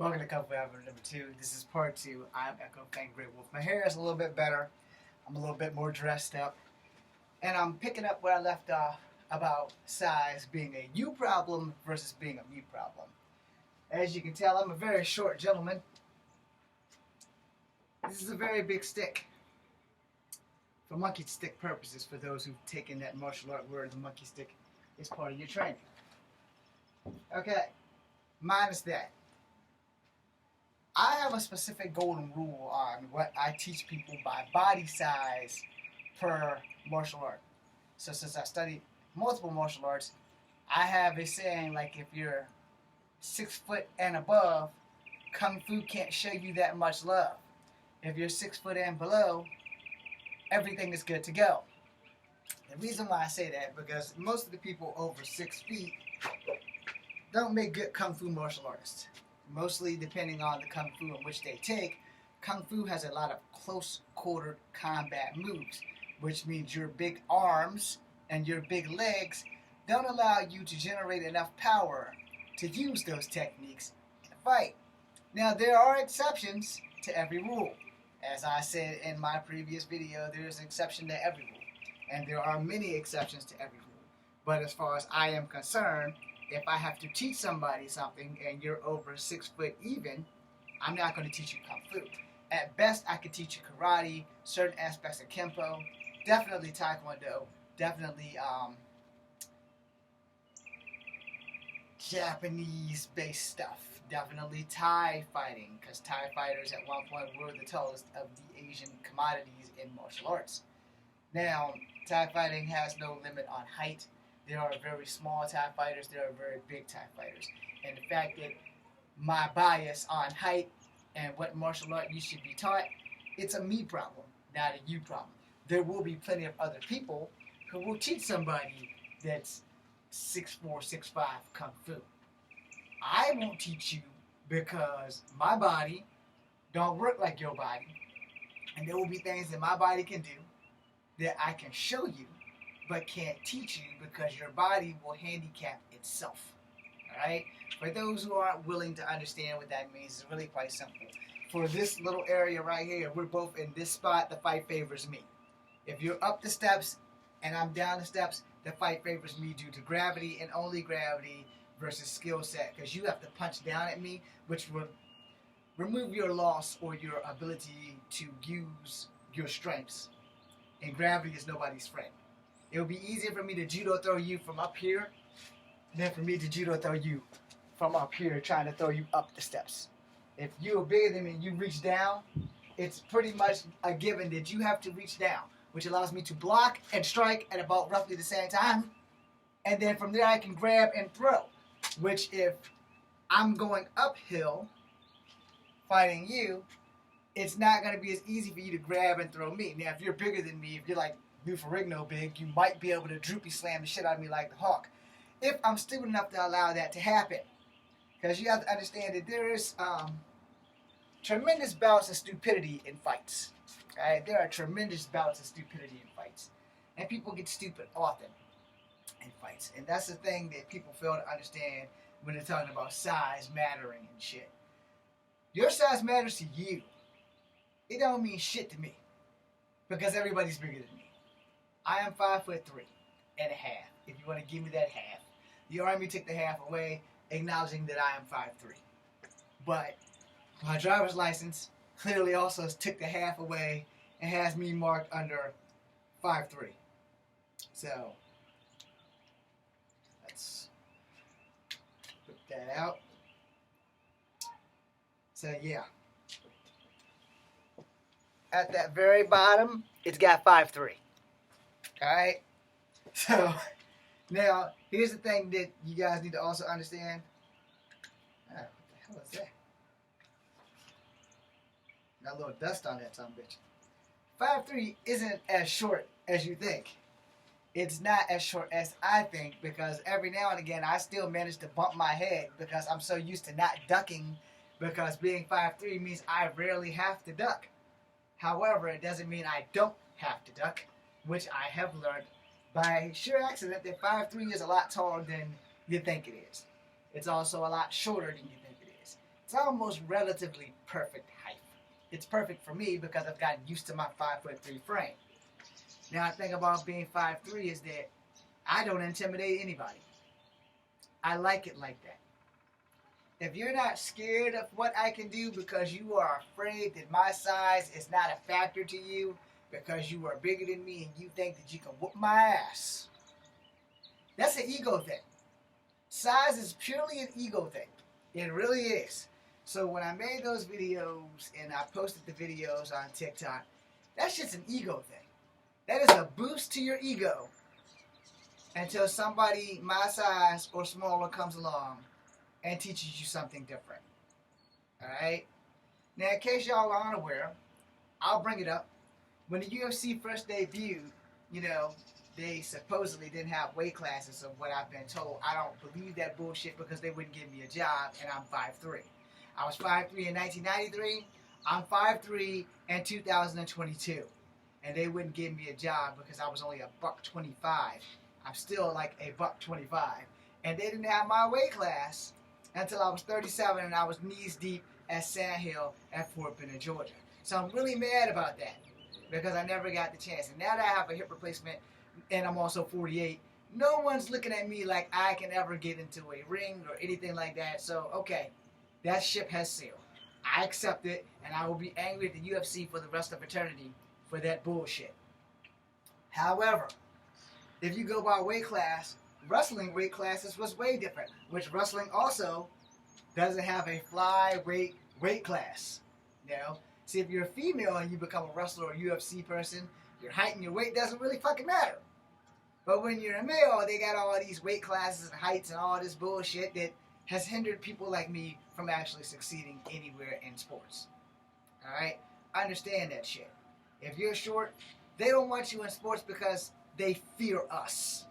Welcome to Kung Fu Avatar number 2. This is part 2. I'm Echo Fang Great Wolf. My hair is a little bit better. I'm a little bit more dressed up. And I'm picking up where I left off about size being a you problem versus being a me problem. As you can tell, I'm a very short gentleman. This is a very big stick. For monkey stick purposes, for those who've taken that martial art word, the monkey stick is part of your training. Okay, minus that. I have a specific golden rule on what I teach people by body size per martial art. So since I studied multiple martial arts, I have a saying like if you're 6 foot and above, Kung Fu can't show you that much love. If you're 6 foot and below, everything is good to go. The reason why I say that because most of the people over 6 feet don't make good Kung Fu martial artists. Mostly depending on the Kung Fu in which they take, Kung Fu has a lot of close-quartered combat moves, which means your big arms and your big legs don't allow you to generate enough power to use those techniques in a fight. Now, there are exceptions to every rule. As I said in my previous video, there is an exception to every rule, and there are many exceptions to every rule. But as far as I am concerned, if I have to teach somebody something and you're over 6 foot even, I'm not going to teach you Kung Fu. At best, I could teach you karate, certain aspects of Kempo, definitely Taekwondo, definitely Japanese-based stuff, definitely Thai fighting, because Thai fighters at one point were the tallest of the Asian commodities in martial arts. Now, Thai fighting has no limit on height. There are very small Thai fighters, there are very big Thai fighters. And the fact that my bias on height and what martial art you should be taught, it's a me problem, not a you problem. There will be plenty of other people who will teach somebody that's 6'4", 6'5" Kung Fu. I won't teach you because my body don't work like your body. And there will be things that my body can do that I can show you but can't teach you because your body will handicap itself. Alright? For those who aren't willing to understand what that means, it's really quite simple. For this little area right here, we're both in this spot, the fight favors me. If you're up the steps and I'm down the steps, the fight favors me due to gravity and only gravity versus skill set. Because you have to punch down at me, which will remove your loss or your ability to use your strengths. And gravity is nobody's friend. It would be easier for me to judo throw you from up here than for me to judo throw you from up here trying to throw you up the steps. If you're bigger than me and you reach down, it's pretty much a given that you have to reach down, which allows me to block and strike at about roughly the same time. And then from there I can grab and throw, which if I'm going uphill fighting you, it's not going to be as easy for you to grab and throw me. Now, if you're bigger than me, if you're like Lou Ferrigno big, you might be able to droopy slam the shit out of me like the Hawk. If I'm stupid enough to allow that to happen. Because you have to understand that there is tremendous bouts of stupidity in fights. Right? There are tremendous bouts of stupidity in fights. And people get stupid often in fights. And that's the thing that people fail to understand when they're talking about size mattering and shit. Your size matters to you. It don't mean shit to me. Because everybody's bigger than me. I am 5'3" and a half. If you want to give me that half. The Army took the half away, acknowledging that I am 5'3". But my driver's license clearly also took the half away and has me marked under 5'3". So let's put that out. So yeah. At that very bottom, it's got 5'3". Alright? So, now, here's the thing that you guys need to also understand. What the hell is that? Got a little dust on that son of a bitch. 5'3" isn't as short as you think. It's not as short as I think because every now and again I still manage to bump my head because I'm so used to not ducking because being 5'3" means I rarely have to duck. However, it doesn't mean I don't have to duck, which I have learned by sheer accident that 5'3" is a lot taller than you think it is. It's also a lot shorter than you think it is. It's almost relatively perfect height. It's perfect for me because I've gotten used to my 5'3" frame. Now, the thing about being 5'3" is that I don't intimidate anybody. I like it like that. If you're not scared of what I can do because you are afraid that my size is not a factor to you, because you are bigger than me and you think that you can whoop my ass, that's an ego thing. Size is purely an ego thing. It really is. So when I made those videos and I posted the videos on TikTok, that's just an ego thing. That is a boost to your ego until somebody my size or smaller comes along and teaches you something different. Alright? Now, in case y'all are unaware, I'll bring it up. When the UFC first debuted, they supposedly didn't have weight classes of what I've been told. I don't believe that bullshit because they wouldn't give me a job, and I'm 5'3". I was 5'3" in 1993. I'm 5'3" in 2022. And they wouldn't give me a job because I was only a $125. I'm still like a $125. And they didn't have my weight class until I was 37 and I was knees deep at Sandhill at Fort Benning, Georgia. So I'm really mad about that because I never got the chance. And now that I have a hip replacement and I'm also 48, no one's looking at me like I can ever get into a ring or anything like that. So, okay, that ship has sailed. I accept it, and I will be angry at the UFC for the rest of eternity for that bullshit. However, if you go by weight class, wrestling weight classes was way different, which wrestling also doesn't have a flyweight weight class. See, if you're a female and you become a wrestler or a UFC person, your height and your weight doesn't really fucking matter. But when you're a male, they got all these weight classes and heights and all this bullshit that has hindered people like me from actually succeeding anywhere in sports. Alright? Understand that shit. If you're short, they don't want you in sports because they fear us.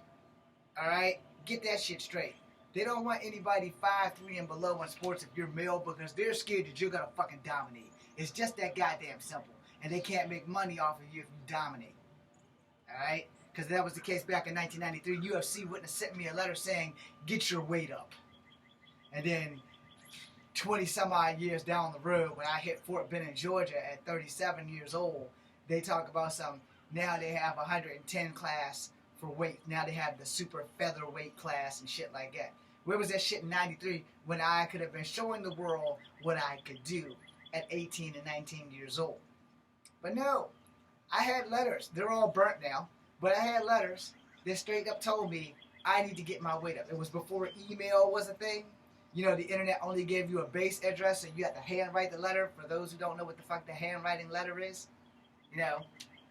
Alright? Get that shit straight. They don't want anybody 5'3" and below in sports if you're male because they're scared that you're gonna fucking dominate. It's just that goddamn simple. And they can't make money off of you if you dominate. Alright? Because that was the case back in 1993. UFC wouldn't have sent me a letter saying, get your weight up. And then 20 some odd years down the road, when I hit Fort Benning, Georgia at 37 years old, they talk about now they have 110 class for weight. Now they have the super featherweight class and shit like that. Where was that shit in 93 when I could have been showing the world what I could do at 18 and 19 years old? But no, I had letters. They're all burnt now. But I had letters that straight up told me I need to get my weight up. It was before email was a thing. The internet only gave you a base address, and you had to handwrite the letter. For those who don't know what the fuck the handwriting letter is,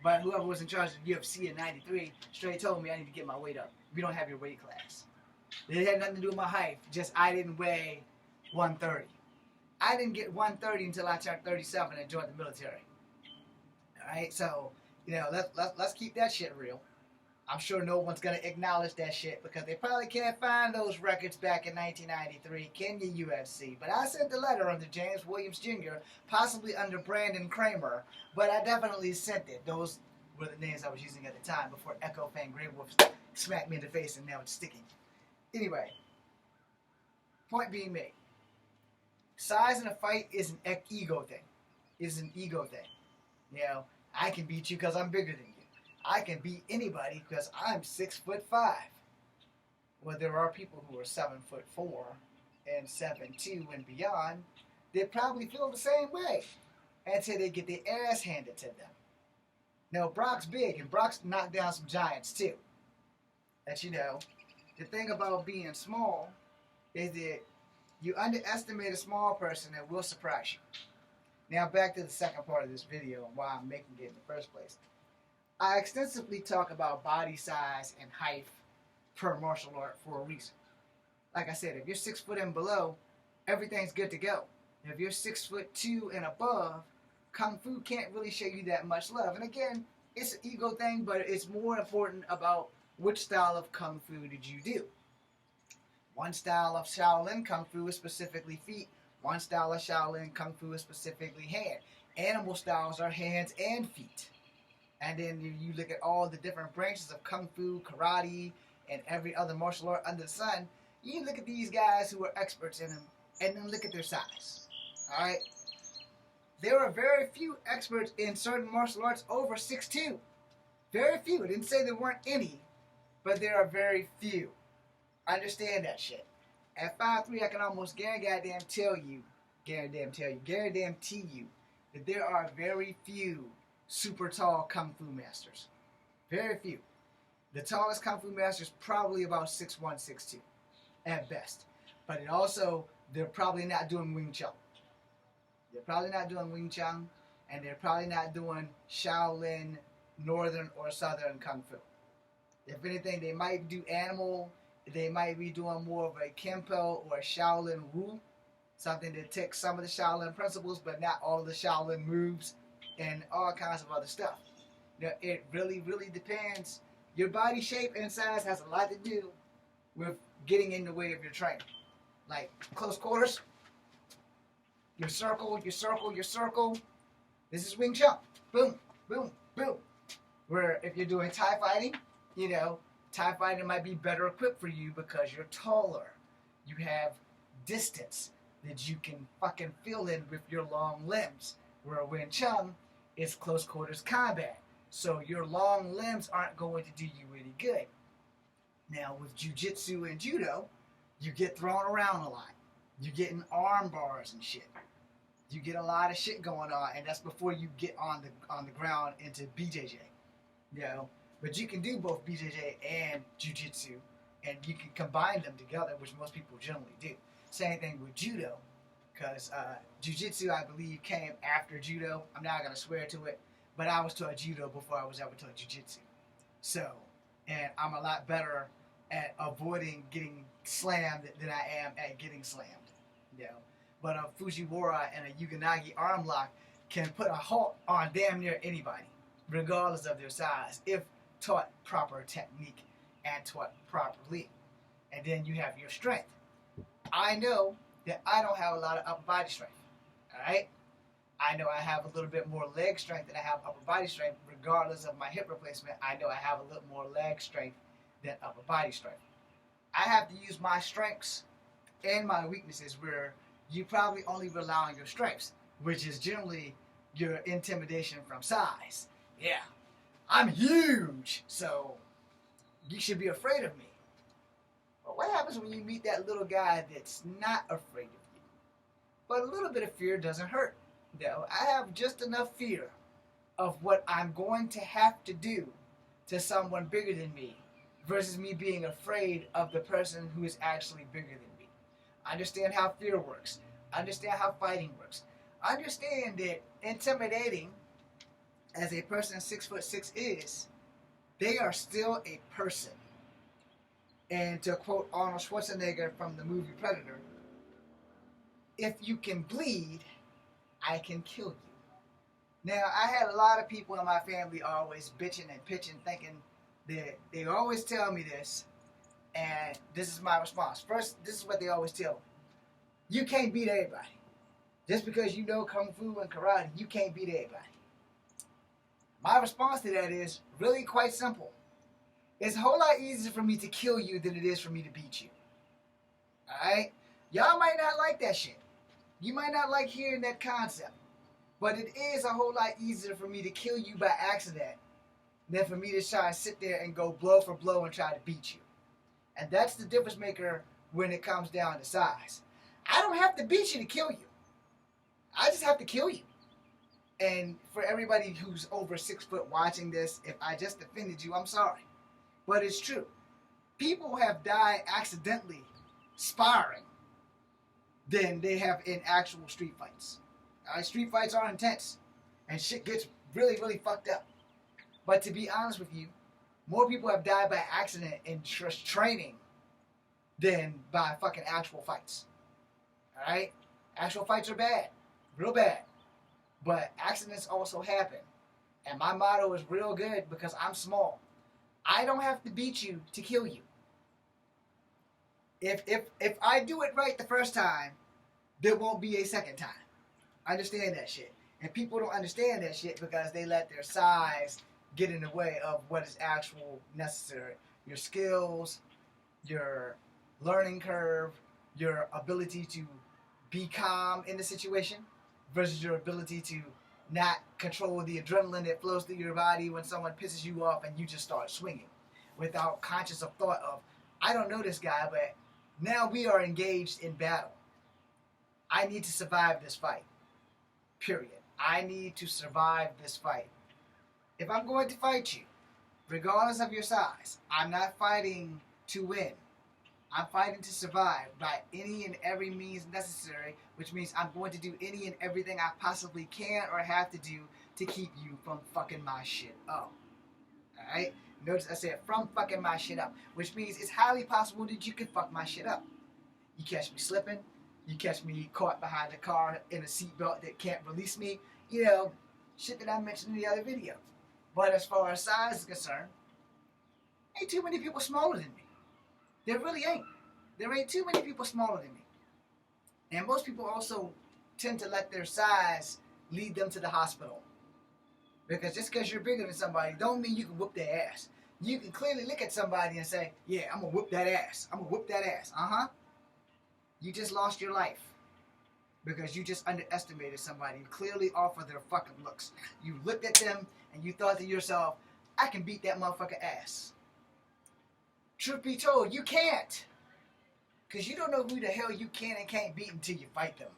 But whoever was in charge of UFC in 93 straight told me I need to get my weight up. We don't have your weight class. It had nothing to do with my height. Just I didn't weigh 130. I didn't get 130 until I turned 37 and joined the military. Alright, so, let's keep that shit real. I'm sure no one's going to acknowledge that shit because they probably can't find those records back in 1993. Can you, UFC? But I sent the letter under James Williams Jr., possibly under Brandon Kramer, but I definitely sent it. Those were the names I was using at the time before Echo Fan Grey Wolf smacked me in the face and now it's sticking. Anyway, point being made. Size in a fight is an ego thing. It's an ego thing. I can beat you because I'm bigger than you. I can beat anybody because I'm 6'5". Well, there are people who are 7'4" and 7'2" and beyond that probably feel the same way until they get their ass handed to them. Now, Brock's big, and Brock's knocked down some giants too. The thing about being small is that you underestimate a small person that will surprise you. Now, back to the second part of this video and why I'm making it in the first place. I extensively talk about body size and height per martial art for a reason. Like I said, if you're 6 foot and below, everything's good to go. If you're 6'2" and above, Kung Fu can't really show you that much love. And again, it's an ego thing, but it's more important about which style of Kung Fu did you do. One style of Shaolin Kung Fu is specifically feet. One style of Shaolin Kung Fu is specifically hand. Animal styles are hands and feet. And then you look at all the different branches of Kung Fu, Karate, and every other martial art under the sun. You look at these guys who are experts in them, and then look at their size. Alright? There are very few experts in certain martial arts over 6'2". Very few. I didn't say there weren't any, but there are very few. Understand that shit. At 5'3", I can almost guarantee you that there are very few super tall Kung Fu masters. Very few. The tallest Kung Fu master is probably about 6'1", 6'2", at best. But they're probably not doing Wing Chun. They're probably not doing Wing Chun, and they're probably not doing Shaolin, Northern, or Southern Kung Fu. If anything, they might do animal. They might be doing more of a Kempo or a Shaolin Wu, something that takes some of the Shaolin principles, but not all of the Shaolin moves, and all kinds of other stuff. Now, it really, really depends. Your body shape and size has a lot to do with getting in the way of your training. Like close quarters, your circle. This is Wing Chun. Boom, boom, boom. Where if you're doing Thai fighting, Thai fighting might be better equipped for you because you're taller. You have distance that you can fucking fill in with your long limbs. Where Wing Chun is close quarters combat. So your long limbs aren't going to do you any good. Now with Jiu-Jitsu and Judo, you get thrown around a lot. You get in arm bars and shit. You get a lot of shit going on, and that's before you get on the ground into BJJ. But you can do both BJJ and Jiu-Jitsu, and you can combine them together, which most people generally do. Same thing with Judo, because Jiu-Jitsu, I believe, came after Judo. I'm not going to swear to it, but I was taught Judo before I was ever taught Jiu-Jitsu. So, and I'm a lot better at avoiding getting slammed than I am at getting slammed. But a Fujiwara and a Uganagi arm lock can put a halt on damn near anybody, regardless of their size, if taught proper technique and taught properly. And then you have your strength. I know that I don't have a lot of upper body strength. Alright? I know I have a little bit more leg strength than I have upper body strength. Regardless of my hip replacement, I know I have a little more leg strength than upper body strength. I have to use my strengths and my weaknesses where you probably only rely on your strengths, which is generally your intimidation from size. Yeah, I'm huge, so you should be afraid of me. But what happens when you meet that little guy that's not afraid of you? But a little bit of fear doesn't hurt. I have just enough fear of what I'm going to have to do to someone bigger than me versus me being afraid of the person who is actually bigger than me. Understand how fear works. Understand how fighting works. Understand that intimidating, as a person 6'6" is, they are still a person. And to quote Arnold Schwarzenegger from the movie Predator, if you can bleed, I can kill you. Now, I had a lot of people in my family always bitching and pitching, thinking that they always tell me this, and this is my response. First, this is what they always tell me. You can't beat everybody. Just because you know Kung Fu and Karate, you can't beat everybody. My response to that is really quite simple. It's a whole lot easier for me to kill you than it is for me to beat you. Alright? Y'all might not like that shit. You might not like hearing that concept. But it is a whole lot easier for me to kill you by accident than for me to try and sit there and go blow for blow and try to beat you. And that's the difference maker when it comes down to size. I don't have to beat you to kill you. I just have to kill you. And for everybody who's over 6 foot watching this, if I just offended you, I'm sorry. But it's true. People have died accidentally sparring than they have in actual street fights. Street fights are intense. And shit gets really, really fucked up. But to be honest with you, more people have died by accident in training than by fucking actual fights. Alright? Actual fights are bad. Real bad. But accidents also happen. And my motto is real good because I'm small. I don't have to beat you to kill you. If I do it right the first time, there won't be a second time. Understand that shit. And people don't understand that shit because they let their size get in the way of what is actual necessary. Your skills, your learning curve, your ability to be calm in the situation versus your ability to not control the adrenaline that flows through your body when someone pisses you off and you just start swinging without conscious of thought of, I don't know this guy, but now we are engaged in battle. I need to survive this fight. Period. I need to survive this fight. If I'm going to fight you, regardless of your size, I'm not fighting to win. I'm fighting to survive by any and every means necessary, which means I'm going to do any and everything I possibly can or have to do to keep you from fucking my shit up. Alright? Notice I said from fucking my shit up, which means it's highly possible that you can fuck my shit up. You catch me slipping, you catch me caught behind the car in a seatbelt that can't release me, you know, shit that I mentioned in the other video. But as far as size is concerned, ain't too many people smaller than me. There really ain't. There ain't too many people smaller than me. And most people also tend to let their size lead them to the hospital. Because just because you're bigger than somebody don't mean you can whoop their ass. You can clearly look at somebody and say, yeah, I'm going to whoop that ass. I'm going to whoop that ass. Uh-huh. You just lost your life. Because you just underestimated somebody clearly off of their fucking looks. You looked at them and you thought to yourself, I can beat that motherfucker ass. Truth be told, you can't. Because you don't know who the hell you can and can't beat until you fight them.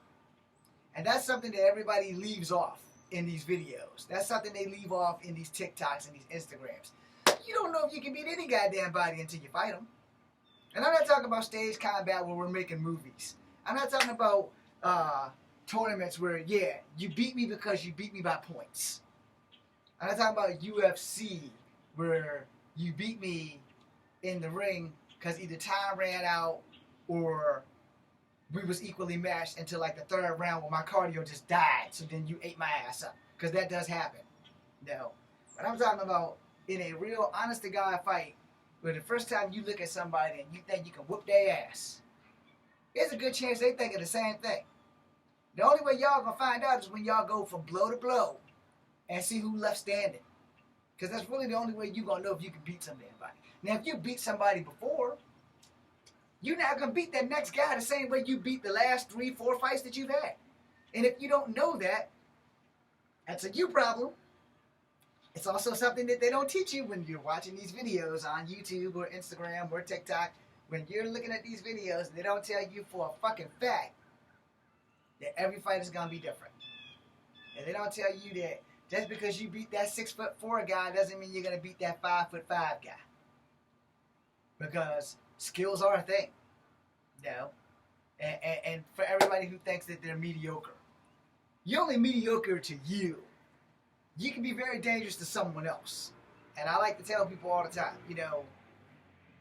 And that's something that everybody leaves off in these videos. That's something they leave off in these TikToks and these Instagrams. You don't know if you can beat any goddamn body until you fight them. And I'm not talking about stage combat where we're making movies. I'm not talking about tournaments where, yeah, you beat me because you beat me by points. I'm not talking about UFC where you beat me in the ring because either time ran out or we was equally matched until like the third round where my cardio just died, so then you ate my ass up. Because that does happen. No. But I'm talking about in a real honest-to-God fight where the first time you look at somebody and you think you can whoop their ass, there's a good chance they think of the same thing. The only way y'all gonna find out is when y'all go from blow to blow and see who left standing. Because that's really the only way you gonna know if you can beat somebody. Now, if you beat somebody before, you're not going to beat that next guy the same way you beat the last 3-4 fights that you've had. And if you don't know that, that's a you problem. It's also something that they don't teach you when you're watching these videos on YouTube or Instagram or TikTok. When you're looking at these videos, they don't tell you for a fucking fact that every fight is going to be different. And they don't tell you that just because you beat that 6'4" guy doesn't mean you're going to beat that 5'5" guy. Because skills are a thing, you know, and for everybody who thinks that they're mediocre, you're only mediocre to you. You can be very dangerous to someone else. And I like to tell people all the time, you know,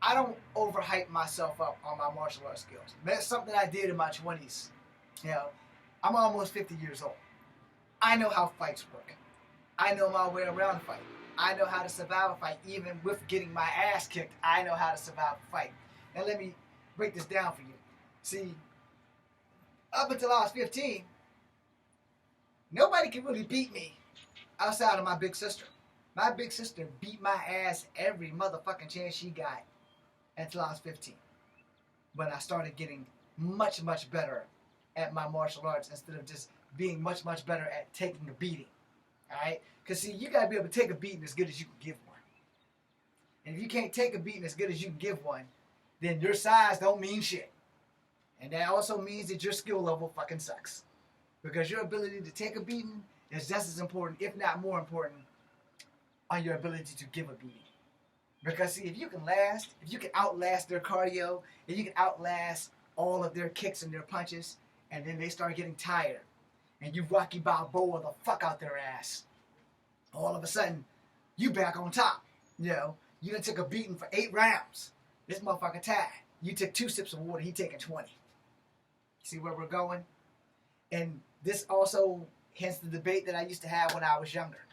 I don't overhype myself up on my martial arts skills. That's something I did in my 20s. You know, I'm almost 50 years old. I know how fights work. I know my way around a fight. I know how to survive a fight. Even with getting my ass kicked, I know how to survive a fight. Now let me break this down for you. See, up until I was 15, nobody could really beat me outside of my big sister. My big sister beat my ass every motherfucking chance she got until I was 15. When I started getting much, much better at my martial arts instead of just being much, much better at taking a beating. Alright? Because see, you got to be able to take a beating as good as you can give one. And if you can't take a beating as good as you can give one, then your size don't mean shit. And that also means that your skill level fucking sucks. Because your ability to take a beating is just as important, if not more important, on your ability to give a beating. Because see, if you can outlast their cardio, if you can outlast all of their kicks and their punches, and then they start getting tired, and you Rocky Balboa the fuck out their ass, all of a sudden, you back on top. You know, you done took a beating for 8 rounds. This motherfucker tired. You took 2 sips of water, he taking 20. See where we're going? And this also hence the debate that I used to have when I was younger.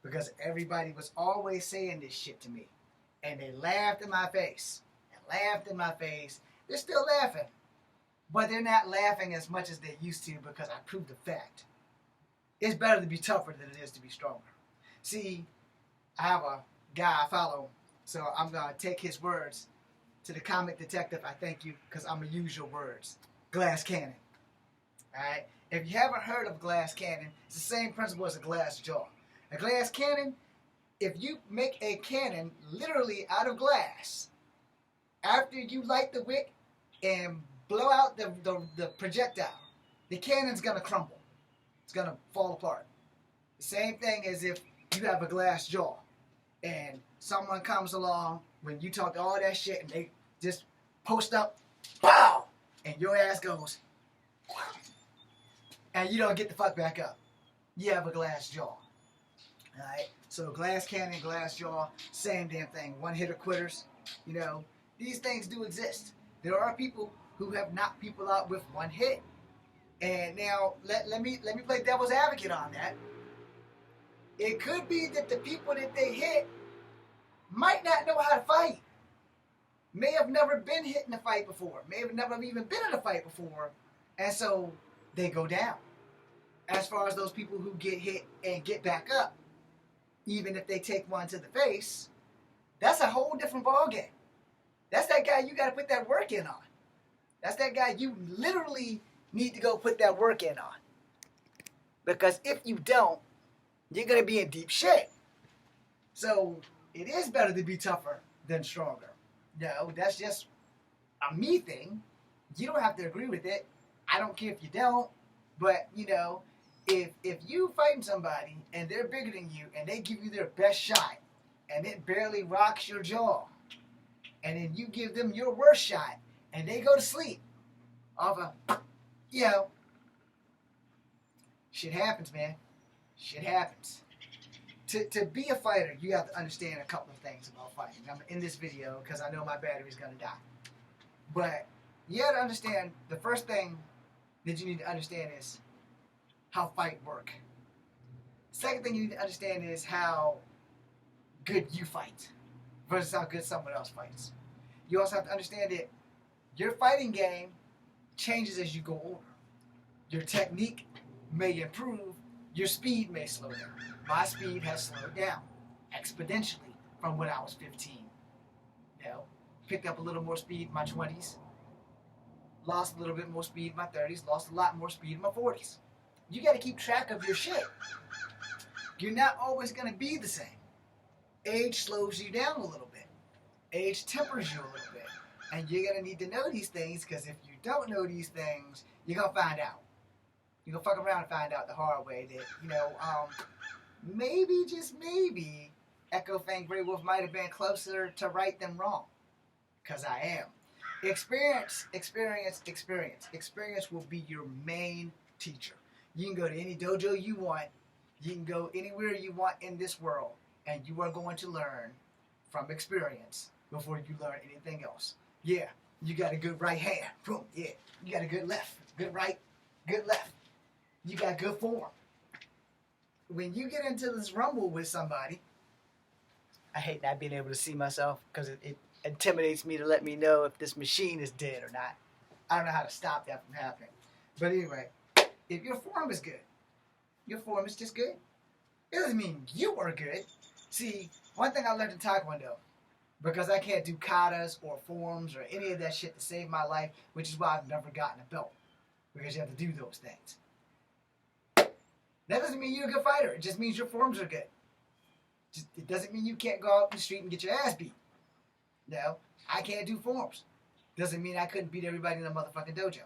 Because everybody was always saying this shit to me. And they laughed in my face. And laughed in my face. They're still laughing. But they're not laughing as much as they used to because I proved the fact. It's better to be tougher than it is to be stronger. See, I have a guy I follow, so I'm going to take his words to the comic detective. I thank you because I'm going to use your words. Glass Cannon. Alright? If you haven't heard of glass cannon, it's the same principle as a glass jaw. A glass cannon, if you make a cannon literally out of glass, after you light the wick and blow out the projectile, the cannon's going to crumble. It's going to fall apart. The same thing as if you have a glass jaw and someone comes along when you talk all that shit and they just post up, pow, and your ass goes, and you don't get the fuck back up. You have a glass jaw. Alright? So glass cannon, glass jaw, same damn thing. One hitter quitters. You know, these things do exist. There are people who have knocked people out with one hit. And now let me play devil's advocate on that. It could be that the people that they hit might not know how to fight. May have never been hit in a fight before. May have never even been in a fight before. And so they go down. As far as those people who get hit and get back up, even if they take one to the face, that's a whole different ballgame. That's that guy you got to put that work in on. That's that guy you literally need to go put that work in on. Because if you don't, you're going to be in deep shit. So it is better to be tougher than stronger. No, that's just a me thing. You don't have to agree with it. I don't care if you don't. But, you know, if you fighting somebody and they're bigger than you and they give you their best shot and it barely rocks your jaw, and then you give them your worst shot and they go to sleep off a, you know, shit happens, man. Shit happens. To be a fighter, you have to understand a couple of things about fighting. I'm in this video because I know my battery's going to die. But you have to understand, the first thing that you need to understand is how fight work. Second thing you need to understand is how good you fight versus how good someone else fights. You also have to understand that your fighting game changes as you go older. Your technique may improve, your speed may slow down. My speed has slowed down exponentially from when I was 15. You know, picked up a little more speed in my 20s, lost a little bit more speed in my 30s, lost a lot more speed in my 40s. You got to keep track of your shit. You're not always going to be the same. Age slows you down a little bit. Age tempers you a little bit. And you're going to need to know these things, because if you don't know these things, you're going to find out. You're going to fuck around and find out the hard way that, you know, maybe, just maybe, Echo Fang Grey Wolf might have been closer to right than wrong. Because I am. Experience. Experience will be your main teacher. You can go to any dojo you want. You can go anywhere you want in this world. And you are going to learn from experience before you learn anything else. Yeah, you got a good right hand. Boom, yeah. You got a good left. Good right. Good left. You got good form. When you get into this rumble with somebody, I hate not being able to see myself because it intimidates me to let me know if this machine is dead or not. I don't know how to stop that from happening. But anyway, if your form is good, your form is just good. It doesn't mean you are good. See, one thing I learned in Taekwondo, because I can't do katas or forms or any of that shit to save my life, which is why I've never gotten a belt, because you have to do those things. That doesn't mean you're a good fighter. It just means your forms are good. It doesn't mean you can't go out in the street and get your ass beat. No, I can't do forms. Doesn't mean I couldn't beat everybody in the motherfucking dojo.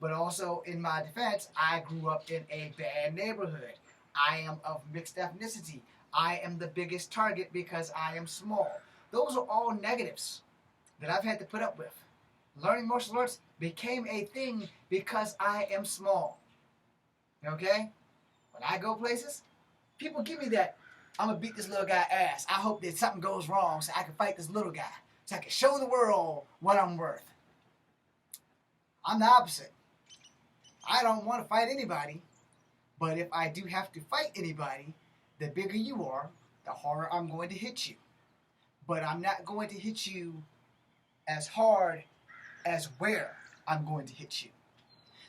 But also, in my defense, I grew up in a bad neighborhood. I am of mixed ethnicity. I am the biggest target because I am small. Those are all negatives that I've had to put up with. Learning martial arts became a thing because I am small. Okay? When I go places, people give me that, I'm going to beat this little guy ass. I hope that something goes wrong so I can fight this little guy. So I can show the world what I'm worth. I'm the opposite. I don't want to fight anybody. But if I do have to fight anybody, the bigger you are, the harder I'm going to hit you. But I'm not going to hit you as hard as where I'm going to hit you.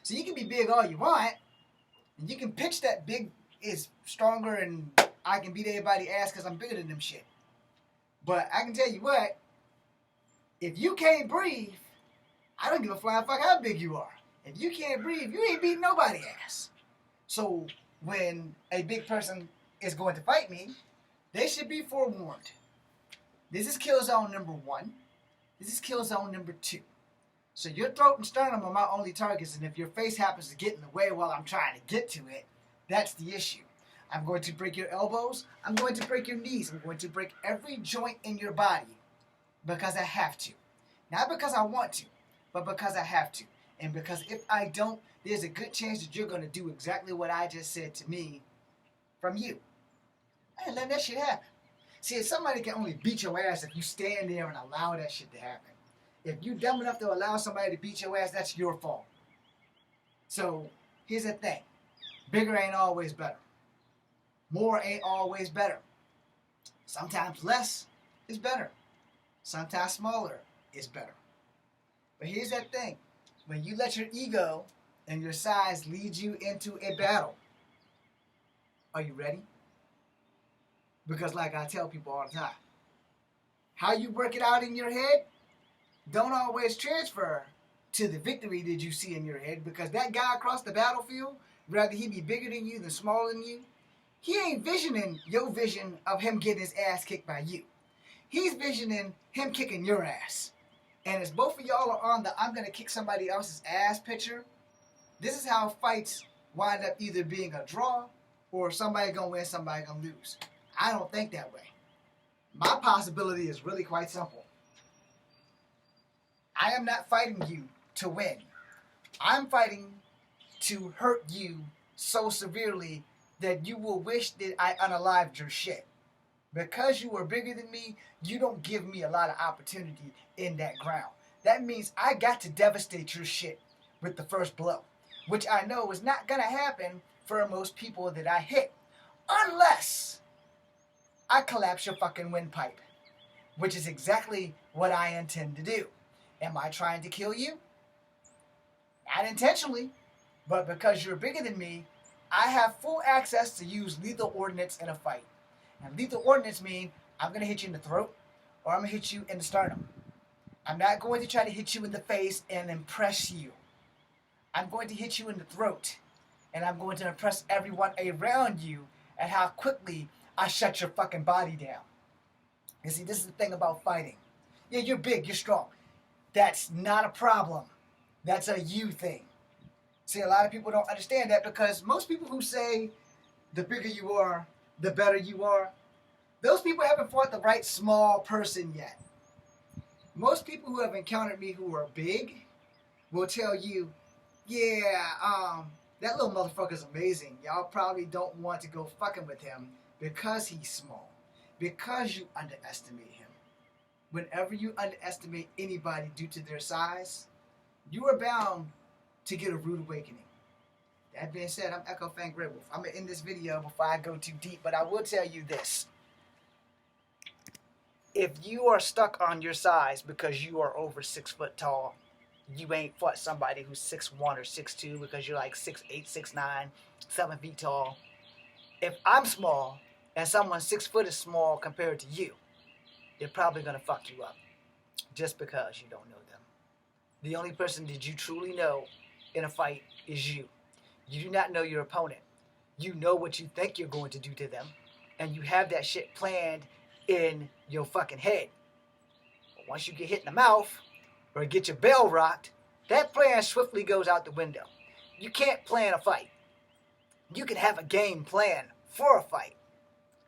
So you can be big all you want, and you can pitch that big is stronger and I can beat everybody's ass because I'm bigger than them shit. But I can tell you what, if you can't breathe, I don't give a flying fuck how big you are. If you can't breathe, you ain't beating nobody ass. So when a big person is going to fight me, they should be forewarned. This is kill zone number 1. This is kill zone number 2. So your throat and sternum are my only targets, and if your face happens to get in the way while I'm trying to get to it, that's the issue. I'm going to break your elbows. I'm going to break your knees. I'm going to break every joint in your body because I have to. Not because I want to, but because I have to. And because if I don't, there's a good chance that you're going to do exactly what I just said to me from you. I ain't letting that shit happen. See, somebody can only beat your ass if you stand there and allow that shit to happen. If you dumb enough to allow somebody to beat your ass, that's your fault. So, here's the thing. Bigger ain't always better. More ain't always better. Sometimes less is better. Sometimes smaller is better. But here's that thing. When you let your ego and your size lead you into a battle, are you ready? Because like I tell people all the time, how you work it out in your head don't always transfer to the victory that you see in your head, because that guy across the battlefield, rather he be bigger than you than smaller than you, he ain't visioning your vision of him getting his ass kicked by you. He's visioning him kicking your ass. And as both of y'all are on the I'm going to kick somebody else's ass picture, this is how fights wind up either being a draw or somebody going to win, somebody going to lose. I don't think that way. My possibility is really quite simple. I am not fighting you to win. I'm fighting to hurt you so severely that you will wish that I unalived your shit. Because you are bigger than me, you don't give me a lot of opportunity in that ground. That means I got to devastate your shit with the first blow, which I know is not going to happen for most people that I hit. Unless I collapse your fucking windpipe, which is exactly what I intend to do. Am I trying to kill you? Not intentionally, but because you're bigger than me, I have full access to use lethal ordnance in a fight. And lethal ordnance means I'm going to hit you in the throat or I'm going to hit you in the sternum. I'm not going to try to hit you in the face and impress you. I'm going to hit you in the throat, and I'm going to impress everyone around you at how quickly I shut your fucking body down. You see, this is the thing about fighting. Yeah, you're big, you're strong. That's not a problem. That's a you thing. See, a lot of people don't understand that, because most people who say the bigger you are, the better you are, those people haven't fought the right small person yet. Most people who have encountered me who are big will tell you, yeah, that little motherfucker's amazing. Y'all probably don't want to go fucking with him because he's small, because you underestimate him. Whenever you underestimate anybody due to their size, you are bound to get a rude awakening. That being said, I'm Echo Fang Grey Wolf. I'm going to end this video before I go too deep, but I will tell you this. If you are stuck on your size because you are over 6 foot tall, you ain't fought somebody who's 6'1" or 6'2" because you're like 6'8", 6'9", 7 feet tall. If I'm small and someone 6 foot is small compared to you, they're probably going to fuck you up just because you don't know them. The only person that you truly know in a fight is you. You do not know your opponent. You know what you think you're going to do to them, and you have that shit planned in your fucking head. But once you get hit in the mouth or get your bell rocked, that plan swiftly goes out the window. You can't plan a fight. You can have a game plan for a fight,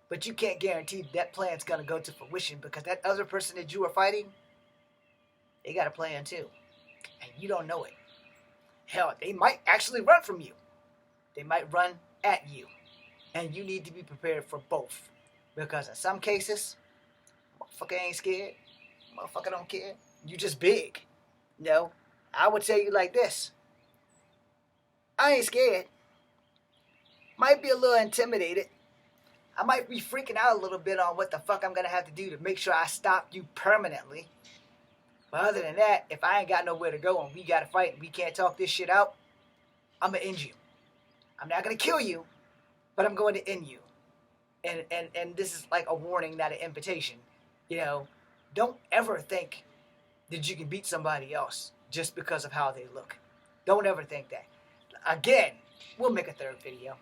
but you can't guarantee that plan's going to go to fruition, because that other person that you are fighting, they got a plan too, and you don't know it. Hell, they might actually run from you. They might run at you, and you need to be prepared for both, because in some cases, motherfucker ain't scared, motherfucker don't care, you just big. You know, I would tell you like this: I ain't scared. Might be a little intimidated. I might be freaking out a little bit on what the fuck I'm gonna have to do to make sure I stop you permanently. But other than that, if I ain't got nowhere to go and we gotta fight and we can't talk this shit out, I'm gonna end you. I'm not gonna kill you, but I'm going to end you. And this is like a warning, not an invitation. You know, don't ever think that you can beat somebody else just because of how they look. Don't ever think that. Again, we'll make a third video.